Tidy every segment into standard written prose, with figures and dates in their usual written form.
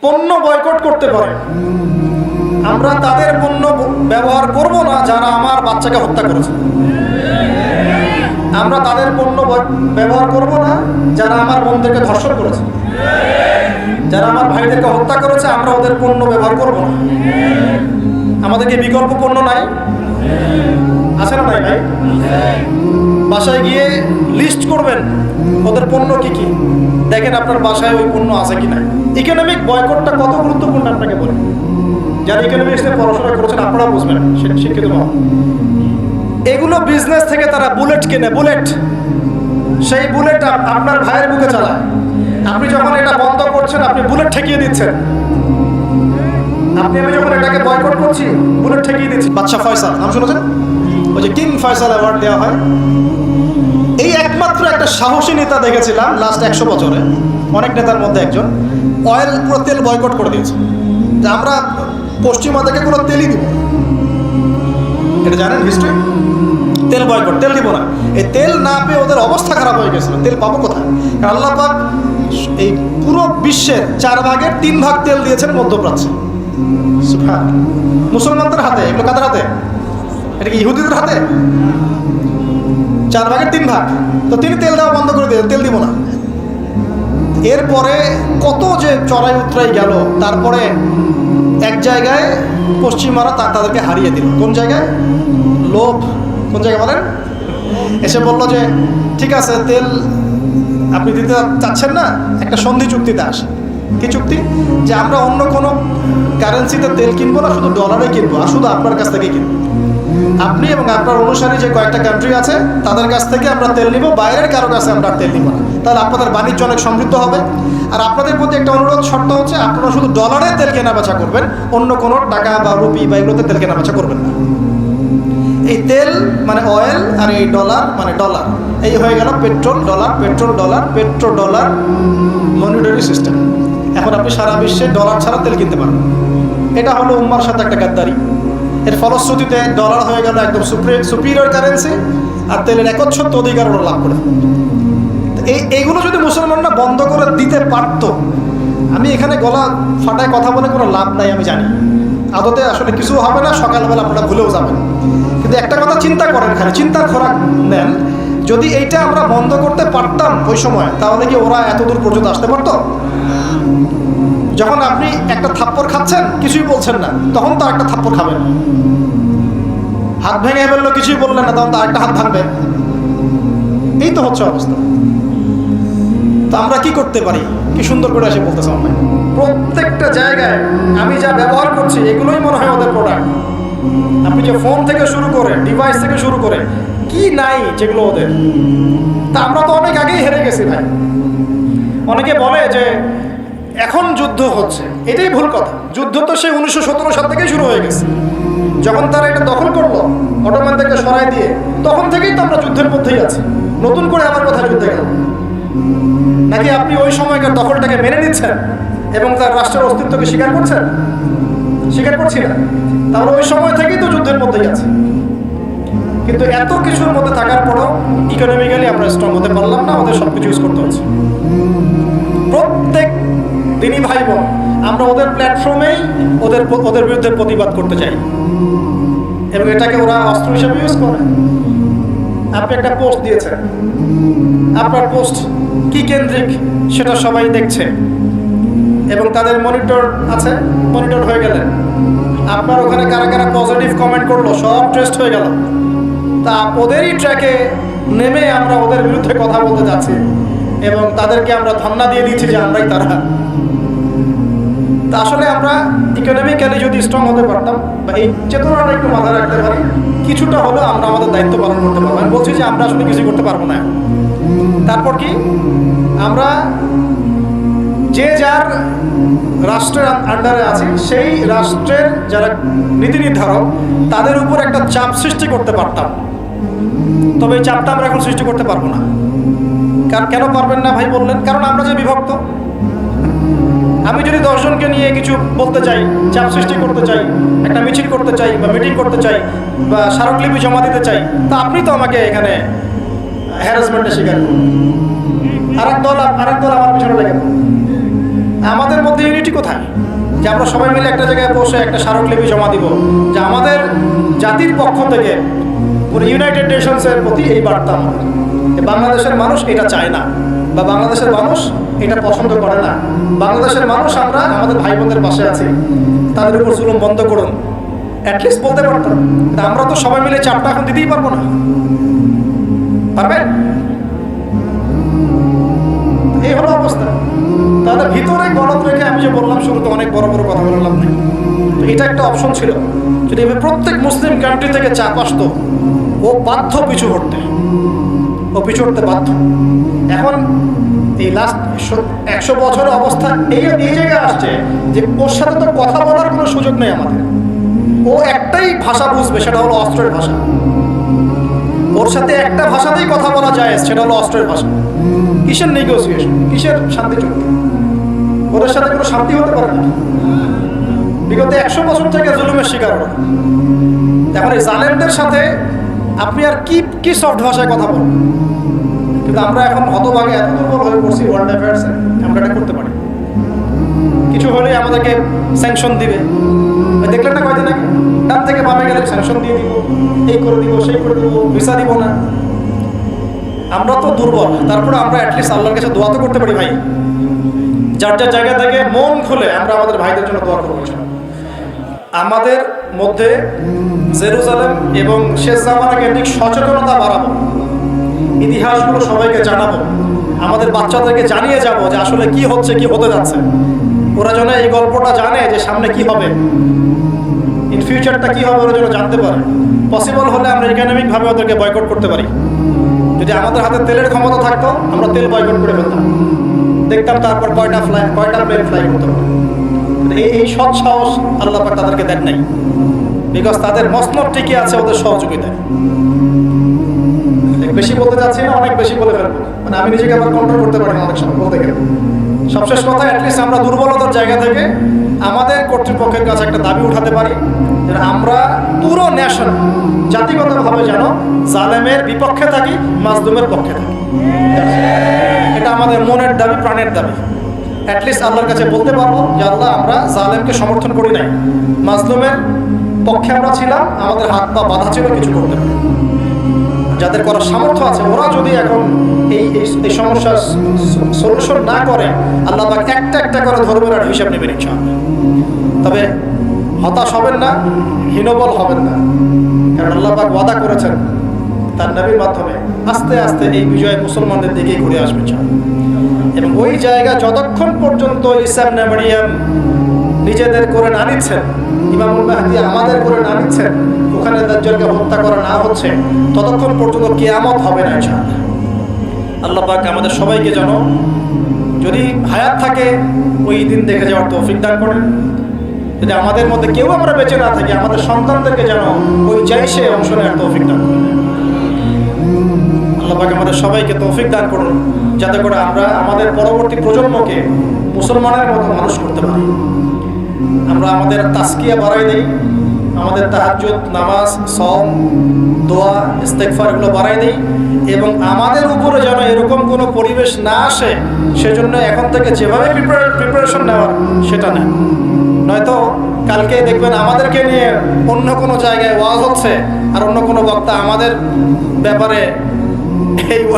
পণ্য বয়কট করতে পারে, আমরা তাদের পণ্য ব্যবহার করব না যারা আমার বাচ্চাকে হত্যা করেছে। আমরা তাদের পণ্য ব্যবহার করব না যারা আমার বোনদেরকে ধর্ষণ করেছে, যারা আমার ভাইদেরকে হত্যা করেছে, আমরা ওদের পণ্য ব্যবহার করব না। আমাদেরকে বিকল্প পণ্য নাই, আছে না নাই ভাই? বাসায় গিয়ে লিস্ট করবেন ওদের পণ্য কি কি, দেখেন আপনার বাসায় ওই পণ্য আছে কিনা। ইকোনমিক বয়কটটা কত গুরুত্বপূর্ণ আপনাকে বলি, যারা ইকোনমিক্স নিয়ে পড়াশোনা করেছেন আপনারা বুঝবেন, সেটা শিক্ষিত হন। এগুলো বিজনেস থেকে তারা বুলেট কেনে, বুলেট, সেই বুলেট আপনার ভাইয়ের বুকে চালায়। আপনি যখন এটা বন্ধ করছেন আপনি বুলেট ঠেকিয়ে দিচ্ছেন। আমি যখন এটাকে বয়কট করছি বুলেট ঠেকিয়ে দিচ্ছি। বাদশা ফয়সাল নাম শুনেছেন? ওই যে কিং ফয়সাল অ্যাওয়ার্ড দেওয়া হয়, এই একমাত্র একটা সাহসী নেতা দেখেছিলাম লাস্ট 100 বছরে, অনেক নেতার মধ্যে একজন। অয়েল পুরো তেল বয়কট করে দিয়েছে, যে আমরা পশ্চিমা থেকে কোনো তেলই দিব, এটা জানেন হিস্ট্রি? তেল বয়কট, তেল দিব না। এই তেল না পেয়ে ওদের অবস্থা খারাপ হয়ে গেছিল, তেল পাবো কোথায়? কারণ আল্লাহ পাক এই পুরো বিশ্বের 4 ভাগের 3 ভাগ তেল দিয়েছেন মধ্যপ্রাচ্যে। মুসলমানদের হাতে, এগুলো কাদের হাতে? এটা কি ইহুদিদের হাতে? 4 ভাগের 3 ভাগ। তো তিনি তেল দেওয়া বন্ধ করে দিলেন, তেল দিব না। এরপরে কত যে চড়াই উতরাই গেল, তারপরে এক জায়গায় পশ্চিমারা তাদেরকে হারিয়ে দিল। কোন জায়গায়? লোভ। কোন জায়গায় বলেন? এসে বলল যে ঠিক আছে তেল আপনি দিতে চাচ্ছেন না, একটা সন্ধি চুক্তিতে আসে। কি চুক্তি? যে আমরা অন্য কোনো কারেন্সিতে তেল কিনবো না, শুধু ডলারে কিনবো, আর শুধু আপনার কাছ থেকে কিনবো। আপনি এবং আপনার অনুসারী যে কয়েকটা কান্ট্রি আছে তাদের কাছ থেকে আমরা তেল নিব, বাইরের কারো কাছে আমরা তেল নিব না। তাহলে আপনাদের বাণিজ্য অনেক সমৃদ্ধ হবে। আর আপনাদের প্রতি একটা অনুরোধ, শর্ত হচ্ছে আপনারা শুধু ডলারে তেল কেনাবেচা করবেন, অন্য কোনো টাকা বা রুপি বা এগুলোতে তেল কেনাবেচা করবেন না। এই তেল মানে অয়েল, আর এই ডলার মানে ডলার। এই হয়ে গেল petrol dollar, petrol dollar, petro dollar monetary system. এখন আপনি সারা বিশ্বে ডলার ছাড়া তেল কিনতে পারবেন। এটা হলো উম্মার সাথে একটা গাদ্দারি। এর ফলশ্রুতিতে ডলার হয়ে গেল একদম সুপিরিয়র কারেন্সি, আর তেলের একচ্ছত্ব অধিকার ওরা লাভ করে। এইগুলো যদি মুসলমানরা বন্ধ করে দিতে পারত, আমি এখানে গলা ফাটায় কথা বলে কোনো লাভ নাই, আমি জানি আদতে আসলে কিছু হবে না, সকালবেলা আপনারা ভুলেও যাবেন। কিন্তু একটা কথা চিন্তা করেন, খালি চিন্তার খোরাক নেন, যদি এইটা আমরা বন্ধ করতে পারতাম ওই সময়, তাহলে কি ওরা এত দূর পর্যন্ত আসতে পারতো? যখন আপনি একটা থাপ্পড় খাচ্ছেন কিছুই বলছেন না, তখন তো একটা থাপ্পড় খাবেন। হাত ভেঙে ফেললো, কিছুই বললেন না, তখন তো আরেকটা হাত ভাঙবে। এই তো হচ্ছে অবস্থা। তো আমরা কি করতে পারি? কি সুন্দর করে এসে বলতেছে অনলাইন, প্রত্যেকটা জায়গায় আমি যা ব্যবহার করছি এগুলোই মনে হয় ওদের প্রোডাক্ট। আপনি যে ফোন থেকে শুরু করে, ডিভাইস থেকে শুরু করে, কি নাই যেগুলো ওদের। তা আমরা তো অনেক আগেই হেরে গেছি ভাই। অনেকে বলে যে এখন যুদ্ধ হচ্ছে, এটাই ভুল কথা। যুদ্ধ তো সেই 1917 সাল থেকেই শুরু হয়ে গেছে। যখন তারা এটা দখল করলো অটোম্যানদেরকে সরাই দিয়ে, তখন থেকেই তো আমরা যুদ্ধের মধ্যেই আছি। নতুন করে আমার কথা যুদ্ধে গেল নাকি? আপনি ওই সময়কার দখলটাকে মেনে নিচ্ছেন এবং তার রাষ্ট্রের অস্তিত্বকে স্বীকার করছেন? স্বীকার করছি না। তাহলে ওই সময় থেকেই তো যুদ্ধের মধ্যেই আছে। কিন্তু এত কিছুর মধ্যে থাকার পরও ইকোনমিক্যালি আমরা স্ট্রং হতে পারলাম না, ওদের সব কিছু ইউজ করতে হচ্ছে। প্রত্যেক দিনই ভাই বোন আমরা ওদের প্ল্যাটফর্মেই ওদের বিরুদ্ধে প্রতিবাদ করতে চাই, এবং এটাকে ওরা অস্ত্র হিসেবে ইউজ করে। আপনি একটা পোস্ট দিয়েছেন, আপনার পোস্ট কি কেন্দ্রিক সেটা সবাই দেখছে, এবং তাদের মনিটর আছে, মনিটর হয়ে গেলেন। আপনার ওখানে কারা কারা পজিটিভ কমেন্ট করলো সব টেস্ট হয়ে গেল। তা ওদেরই ট্র্যাকে নেমে আমরা ওদের বিরুদ্ধে কথা বলতে যাচ্ছি, এবং তাদেরকে আমরা ধন্যবাদ দিয়ে দিচ্ছি যে আমরাই তারা। তা আসলে আমরা ইকোনমিক্যালি যদি স্ট্রং হতে পারতাম, বা এই চেতনাটা একটু মাথায় রাখতে পারি, কিছুটা হলেও আমরা আমাদের দায়িত্ব পালন করতে পারবো। আমি বলছি যে আমরা আসলে কিছু করতে পারবো না। তারপর কি, আমরা যে যার রাষ্ট্রের আন্ডারে আছি, সেই রাষ্ট্রের যারা নীতি নির্ধারক তাদের উপর একটা চাপ সৃষ্টি করতে পারতাম। তবে এই চাপটা আমরা এখন সৃষ্টি করতে পারবো না। কারণ কেন পারবেন না ভাই বললেন? কারণ আমরা যে বিভক্ত। আমি যদি 10 জনকে নিয়ে কিছু বলতে চাই, চাপ সৃষ্টি করতে চাই, একটা মিছিল করতে চাই বা মিটিং করতে চাই বা স্মারকলিপি জমা দিতে চাই, তা আপনি তো আমাকে এখানে হ্যারাসমেন্টের শিকার করুন। আরেক দল আমার পিছনে লেগে, আমাদের মধ্যে ইউনিটি কোথায়? যে আমরা সবাই মিলে একটা জায়গায় বসে একটা স্মারকলিপি জমা দিব যে আমাদের জাতির পক্ষ থেকে পুরো ইউনাইটেড নেশনসের প্রতি এই বার্তা আমাদের। বাংলাদেশের মানুষ এটা চায় না, বা বাংলাদেশের মানুষ এটা পছন্দ করে না। বাংলাদেশের মানুষ আমরা আমাদের ভাই বোনদের পাশে আছি, তাদের উপর জুলুম বন্ধ করুন, অ্যাটলিস্ট বলতে পারতাম। কিন্তু আমরা তো সবাই মিলে চাপটা এখন দিতেই পারবো না। পারবেন? এই হলো অবস্থা। তাদের ভিতরে গলত রেখে আমি যে বললাম শুরুতে অনেক বড় বড় কথা বললাম না, তো এটা একটা অপশন ছিল। যদি এভাবে প্রত্যেক মুসলিম কান্ট্রি থেকে চাপ আসতো, ও বাধ্য পিছু হটতে, ও পিছু হটতে বাধ্য। এখন এই লাস্ট 100 বছরের অবস্থা এই জায়গায় আসছে যে ওর সাথে তো কথা বলার কোনো সুযোগ নেই আমাদের। ও একটাই ভাষা বুঝবে, সেটা হলো অস্ত্রের ভাষা। ওর সাথে একটা ভাষাতেই কথা বলা যায়, সেটা হলো অস্ত্রের ভাষা। কিসের নেগোসিয়েশন, কিসের শান্তি চুক্তি? ওদের সাথে কোনো শান্তি হতে পারে না। বিগত 100 বছর থেকে জুলুমের শিকার ওরা। এখন এই জালেমদের সাথে আপনি আর কি সফট ভাষায় কথা বলবেন? কিন্তু আমরা এখন হতভাগে এত দুর্বল হয়ে পড়ছি ওয়ার্ল্ড অ্যাফেয়ার্সে, আমরা এটা করতে পারি। কিছু হলে আমাদেরকে স্যাংশন দিবে। দেখলেন না কয়দিন আগে ডান থেকে বামে গেলে স্যাংশন দিয়ে দিব, এই করে দিব, সেই করে দিব, ভিসা দিব না। আমরা তো দুর্বল, তারপরে আমরা অ্যাটলিস্ট আল্লাহর কাছে দোয়া তো করতে পারি ভাই। যার যার জায়গা থেকে মন খুলে আমরা আমাদের ভাইদের জন্য দোয়া করবো। আমাদের মধ্যে জেরুজালেম এবং শেষ জামানা কেন্দ্রিক সচেতনতা বাড়াবো, ইতিহাসগুলো সবাইকে জানাবো, আমাদের বাচ্চাদেরকে জানিয়ে যাব যে আসলে কি হচ্ছে, কি হতে যাচ্ছে। ওরা যেন এই গল্পটা জানে যে সামনে কি হবে, ইন ফিউচারটা কি হবে, ওরা যেন জানতে পারে। পসিবল হলে আমরা ইকোনমিকভাবে ওদেরকে বয়কট করতে পারি। যদি আমাদের হাতে তেলের ক্ষমতা থাকতো, আমরা তেল বয়কট করে ফেলতাম, দেখতাম তারপর কয়টা প্লেন ফ্লাই করতে পারে। এই সৎ সাহস আল্লাহ পাক তাদেরকে দেন নাই, বিকজ তাদের মসনদ টিকে আছে ওদের সহযোগিতায়। বেশি বলতে যাচ্ছি না, অনেক বেশি বলে ফেলবো, মানে আমি নিজেকে আবার কন্ট্রোল করতে পারি না অনেক সময় বলতে গেলে। সবশেষ কথা, অ্যাটলিস্ট আমরা দুর্বলতার জায়গা থেকে আমাদের কর্তৃপক্ষের কাছে একটা দাবি উঠাতে পারি যে আমরা পুরো ন্যাশন জাতিগতভাবে যেন জালেমের বিপক্ষে থাকি, মাজলুমের পক্ষে থাকি। এটা আমাদের মনের দাবি, প্রাণের দাবি। অ্যাটলিস্ট আল্লাহর কাছে বলতে পারবো যে আল্লাহ, আমরা জালেমকে সমর্থন করি নাই, মাজলুমের পক্ষে আমরা ছিলাম, আমাদের হাত পা বাধা ছিল কিছু করতে পারি। যাদের করার সামর্থ্য আছে ওরা যদি এখন এই সমস্যার সলিউশন না করে, আল্লাহ পাক একটা একটা করে ধর্মের আর হিসাব নেবেন ইনশাআল্লাহ। তবে হতাশ হবেন না, হীনবল হবেন না, কারণ আল্লাহ পাক ওয়াদা করেছেন তার নবীর মাধ্যমে আস্তে আস্তে এই বিজয় মুসলমানদের দিকেই ঘুরে আসবে ইনশাআল্লাহ। এবং ওই জায়গা যতক্ষণ পর্যন্ত ঈসা ইবনে মারইয়াম নিজেদের করে না নিচ্ছেন, ইমামুল মাহদী আমাদের করে না নিচ্ছেন, ওখানে দাজ্জালকে হত্যা করা না হচ্ছে, ততক্ষণ পর্যন্ত কিয়ামত হবে না ইনশাআল্লাহ। আল্লাহ পাক আমাদের সবাইকে যেন, যদি হায়াত থাকে, ওই দিন দেখে যাওয়ার তৌফিক দান করেন। যদি আমাদের মধ্যে কেউ আমরা বেঁচে না থাকি, আমাদের সন্তানদেরকে যেন ওই জাইশে অংশ নেওয়ার তৌফিক দান করেন। আল্লাহ পাক আমাদের সবাইকে তৌফিক দান করুন, যাতে করে আমরা আমাদের পরবর্তী প্রজন্মকে মুসলমানের মতো মানুষ করতে পারি। আমরা আমাদের তাসকিয়া বাড়াই দেই, আমাদের তাহাজ্জুদ, নামাজ, সওম, দোয়া, ইস্তেগফার এগুলো বাড়াই দেই, এবং আমাদের উপরে যেন এরকম কোনো পরিবেশ না আসে, সেজন্য এখন থেকে যেভাবে প্রিপারেশন নেওয়ার সেটা নেন। নয়তো কালকে দেখবেন আমাদেরকে নিয়ে অন্য কোনো জায়গায় ওয়াজ হচ্ছে, আর অন্য কোনো বক্তা আমাদের ব্যাপারে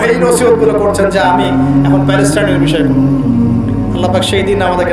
এই নসিহতগুলো করছেন যে আমি এখন প্যালেস্টাইনের বিষয় করব। আল্লাহ পাক সেই দিন আমাদেরকে